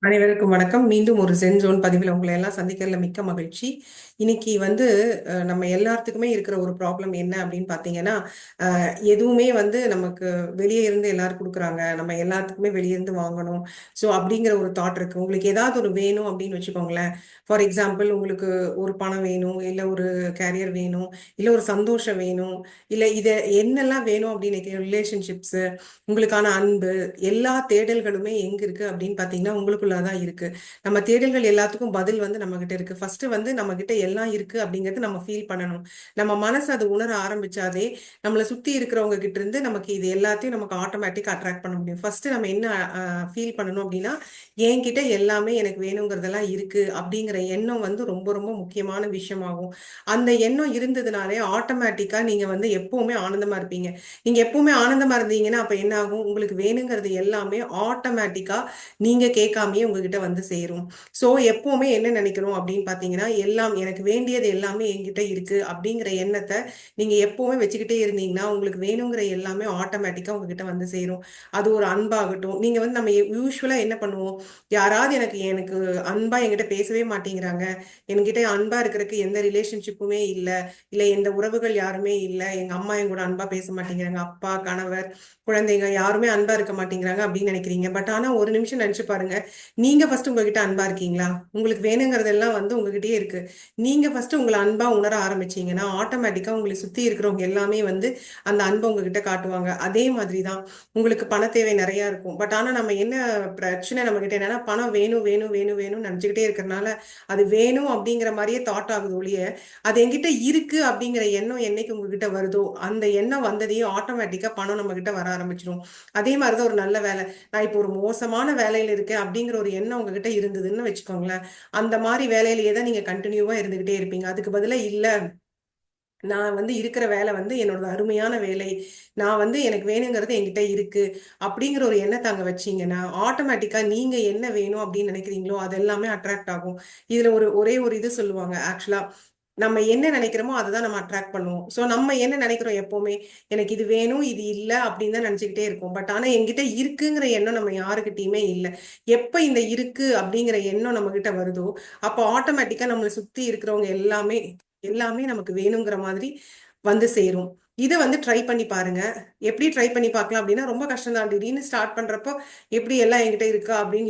அனைவருக்கும் வணக்கம். மீண்டும் ஒரு சென் ஜோன் பதிவில் உங்களை எல்லாம் சந்திக்கிறதுல மிக்க மகிழ்ச்சி. இன்னைக்கு நம்ம எல்லாத்துக்குமே இருக்கிற ஒரு ப்ராப்ளம் என்ன அப்படின்னு பார்த்தீங்கன்னா, எதுவுமே நமக்கு வெளியே இருந்து எல்லாரும் கொடுக்குறாங்க, நம்ம எல்லாத்துக்குமே வெளியே இருந்து வாங்கணும். ஸோ அப்படிங்கிற ஒரு தாட் இருக்கு. உங்களுக்கு ஏதாவது ஒரு வேணும் அப்படின்னு வச்சுக்கோங்களேன். ஃபார் எக்ஸாம்பிள், உங்களுக்கு ஒரு பணம் வேணும், இல்லை ஒரு கேரியர் வேணும், இல்லை ஒரு சந்தோஷம் வேணும், இல்லை இதை என்னெல்லாம் வேணும் அப்படின்னு ரிலேஷன்ஷிப்ஸ், உங்களுக்கான அன்பு, எல்லா தேடல்களுமே எங்க இருக்கு அப்படின்னு பாத்தீங்கன்னா உங்களுக்குள்ளதான் இருக்கு. நம்ம தேடல்கள் எல்லாத்துக்கும் பதில் நம்ம கிட்ட இருக்கு. ஃபர்ஸ்ட் நம்ம கிட்ட எல்லாம் இருக்கு அப்படிங்கறது நம்ம ஃபீல் பண்ணணும். நம்ம மனசு அது உணர ஆரம்பிச்சாதே நம்மளை சுத்தி இருக்கிறவங்க கிட்ட இருந்து நமக்கு இது எல்லாத்தையும் நமக்கு ஆட்டோமேட்டிக் அட்ராக்ட் பண்ண முடியும். ஃபர்ஸ்ட் நம்ம என்ன ஃபீல் பண்ணணும் அப்படின்னா, என்கிட்ட எல்லாமே எனக்கு வேணுங்கிறதெல்லாம் இருக்கு அப்படிங்கிற எண்ணம் ரொம்ப ரொம்ப முக்கியமான விஷயமாகும். அந்த எண்ணம் இருந்ததுனாலே ஆட்டோமேட்டிக்கா நீங்க எப்பவுமே ஆனந்தமா இருப்பீங்க. நீங்க எப்பவுமே ஆனந்தமா இருந்தீங்கன்னா அப்ப என்ன ஆகும்? உங்களுக்கு வேணுங்கிறது எல்லாமே ஆட்டோமேட்டிக்கா நீங்க கேட்காமயே உங்ககிட்ட சேரும். சோ எப்பவுமே என்ன நினைக்கணும் அப்படின்னு பாத்தீங்கன்னா, எல்லாம் எனக்கு வேண்டியது எல்லாமே என்கிட்ட இருக்கு அப்படிங்கிற எண்ணத்தை நீங்க எப்பவுமே வச்சுக்கிட்டே இருந்தீங்கன்னா உங்களுக்கு வேணுங்கிற எல்லாமே ஆட்டோமேட்டிக்கா உங்ககிட்ட சேரும். அது ஒரு அன்பாகட்டும். நீங்க நம்ம யூஸ்வலா என்ன பண்ணுவோம்? யாராவது எனக்கு எனக்கு அன்பா என்கிட்ட பேசவே மாட்டேங்கிறாங்க, என்கிட்ட அன்பா இருக்கிறதுக்கு எந்த ரிலேஷன்ஷிப்புமே இல்ல எந்த உறவுகள் யாருமே இல்ல, எங்க அம்மா என் கூட அன்பா பேச மாட்டேங்கிறாங்க, அப்பா, கணவர், குழந்தைங்க யாருமே அன்பா இருக்க மாட்டேங்கிறாங்க அப்படின்னு நினைக்கிறீங்க. பட் ஆனா ஒரு நிமிஷம் நினைச்சு பாருங்க, நீங்க ஃபர்ஸ்ட் உங்ககிட்ட அன்பா இருக்கீங்களா? உங்களுக்கு வேணுங்கிறதெல்லாம் உங்ககிட்டயே இருக்கு. நீங்க ஃபர்ஸ்ட் உங்களை அன்பா உணர ஆரம்பிச்சீங்கன்னா ஆட்டோமேட்டிக்கா உங்களை சுத்தி இருக்கிறவங்க எல்லாமே அந்த அன்பை உங்ககிட்ட காட்டுவாங்க. அதே மாதிரிதான் உங்களுக்கு பண தேவை நிறைய இருக்கும். பட் ஆனா நம்ம என்ன பிரச்சனை நம்ம கிட்ட என்னன்னா, பணம் வேணும் வேணும் வேணும் வேணும்னு நினைச்சுக்கிட்டே இருக்கிறதுனால அது வேணும் அப்படிங்கிற மாதிரியே தாட் ஆகுது ஒழிய, அது என்கிட்ட இருக்கு அப்படிங்கிற எண்ணம் என்னைக்கு உங்ககிட்ட வருதோ அந்த எண்ணம் வந்ததையும் ஆட்டோமேட்டிக்கா பணம் நம்ம கிட்ட வர ஆரம்பிச்சிடும். அதே மாதிரிதான் ஒரு நல்ல வேலை. நான் இப்போ ஒரு மோசமான வேலையில இருக்கேன் அப்படிங்கிற ஒரு எண்ணம் உங்ககிட்ட இருந்ததுன்னு வச்சுக்கோங்களேன், அந்த மாதிரி வேலையிலேயே தான் நீங்க கண்டினியூவா இருந்துகிட்டே இருப்பீங்க. அதுக்கு பதிலா இல்ல, நான் இருக்கிற வேலை என்னோட அருமையான வேலை, நான் எனக்கு வேணுங்கிறது என்கிட்ட இருக்கு அப்படிங்கிற ஒரு எண்ணத்தை அங்க வச்சீங்கன்னா ஆட்டோமேட்டிக்கா நீங்க என்ன வேணும் அப்படின்னு நினைக்கிறீங்களோ அது எல்லாமே அட்ராக்ட் ஆகும். இதுல ஒரே ஒரு இது சொல்லுவாங்க ஆக்சுவலா, நம்ம என்ன நினைக்கிறோமோ அதை தான் நம்ம அட்ராக்ட் பண்ணுவோம். ஸோ நம்ம என்ன நினைக்கிறோம் எப்பவுமே, எனக்கு இது வேணும் இது இல்லை அப்படின்னு தான் நினைச்சுக்கிட்டே இருக்கோம். பட் ஆனா என்கிட்ட இருக்குங்கிற எண்ணம் நம்ம யாருக்கிட்டையுமே இல்லை. எப்ப இந்த இருக்கு அப்படிங்கிற எண்ணம் நம்ம கிட்ட வருதோ அப்போ ஆட்டோமேட்டிக்கா நம்மளை சுத்தி இருக்கிறவங்க எல்லாமே எல்லாமே நமக்கு வேணுங்கிற மாதிரி சேரும். இதை ட்ரை பண்ணி பாருங்க. எப்படி ட்ரை பண்ணி பார்க்கலாம் அப்படின்னா, ரொம்ப கஷ்டம் தான். திடீர்னு ஸ்டார்ட் பண்றப்போ எப்படி எல்லாம் என்கிட்ட இருக்கா அப்படின்னு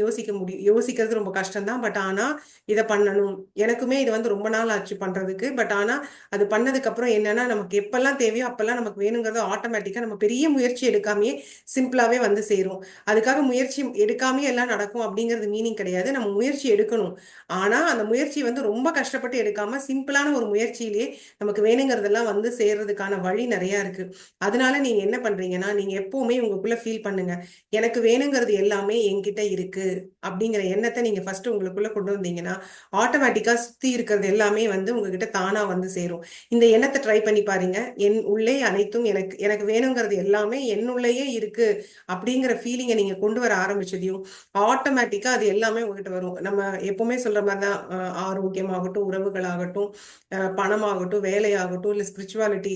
யோசிக்கிறது ரொம்ப கஷ்டம் தான். பட் ஆனா இதை பண்ணணும். எனக்குமே இது ரொம்ப நாள் ஆச்சு பண்றதுக்கு. பட் ஆனா அது பண்ணதுக்கு அப்புறம் என்னன்னா, நமக்கு எப்பெல்லாம் தேவையோ அப்பெல்லாம் நமக்கு வேணுங்கிறது ஆட்டோமேட்டிக்கா நம்ம பெரிய முயற்சி எடுக்காமயே சிம்பிளாவே சேரும். அதுக்காக முயற்சி எடுக்காமயே எல்லாம் நடக்கும் அப்படிங்கிறது மீனிங் கிடையாது. நம்ம முயற்சி எடுக்கணும். ஆனா அந்த முயற்சி ரொம்ப கஷ்டப்பட்டு எடுக்காம சிம்பிளான ஒரு முயற்சியிலேயே நமக்கு வேணுங்கிறதெல்லாம் சேர்றதுக்கான வழி நிறைய இருக்கு. அதனால நீங்க என்ன பண்றீங்கன்னா, நீங்க எப்பவுமே உங்களுக்குள்ள ஃபீல் பண்ணுங்க, எனக்கு வேணுங்கிறது எல்லாமே என்கிட்ட இருக்கு அப்படிங்கிற எண்ணத்தை நீங்க ஃபர்ஸ்ட் உங்களுக்குள்ள கொண்டு வந்தீங்கன்னா ஆட்டோமேட்டிக்கா சுத்தி இருக்கிறது எல்லாமே உங்ககிட்ட தானா சேரும். இந்த எண்ணத்தை ட்ரை பண்ணி பாருங்க. என் உள்ளே அனைத்தும் எனக்கு எனக்கு வேணுங்கிறது எல்லாமே என்னுள்ளேயே இருக்கு அப்படிங்கிற ஃபீலிங்கை நீங்க கொண்டு வர ஆரம்பிச்சதையும் ஆட்டோமேட்டிக்கா அது எல்லாமே உங்ககிட்ட வரும். நம்ம எப்பவுமே சொல்ற மாதிரிதான், ஆரோக்கியமாகட்டும், உறவுகளாகட்டும், பணமாகட்டும், வேலையாகட்டும், இல்ல ஸ்பிரிச்சுவாலிட்டி,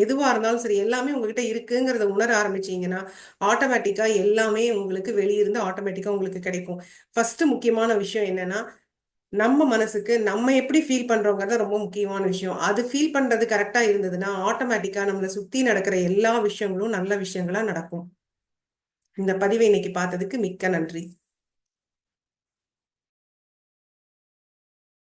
எதுவா இருந்தாலும் சரி எல்லாமே உங்ககிட்ட இருக்குங்கிறத உணர ஆரம்பிச்சீங்கன்னா ஆட்டோமேட்டிக்கா எல்லாமே உங்களுக்கு வெளியிருந்து ஆட்டோமேட்டிக்கா உங்களுக்கு கிடைக்கும். ஃபர்ஸ்ட் முக்கியமான விஷயம் என்னன்னா, நம்ம மனசுக்கு நம்ம எப்படி ஃபீல் பண்றோங்கிறத ரொம்ப முக்கியமான விஷயம். அது ஃபீல் பண்றது கரெக்டா இருந்ததுன்னா ஆட்டோமேட்டிக்கா நம்மளை சுத்தி நடக்கிற எல்லா விஷயங்களும் நல்ல விஷயங்களா நடக்கும். இந்த பதிவை இன்னைக்கு பார்த்ததுக்கு மிக்க நன்றி.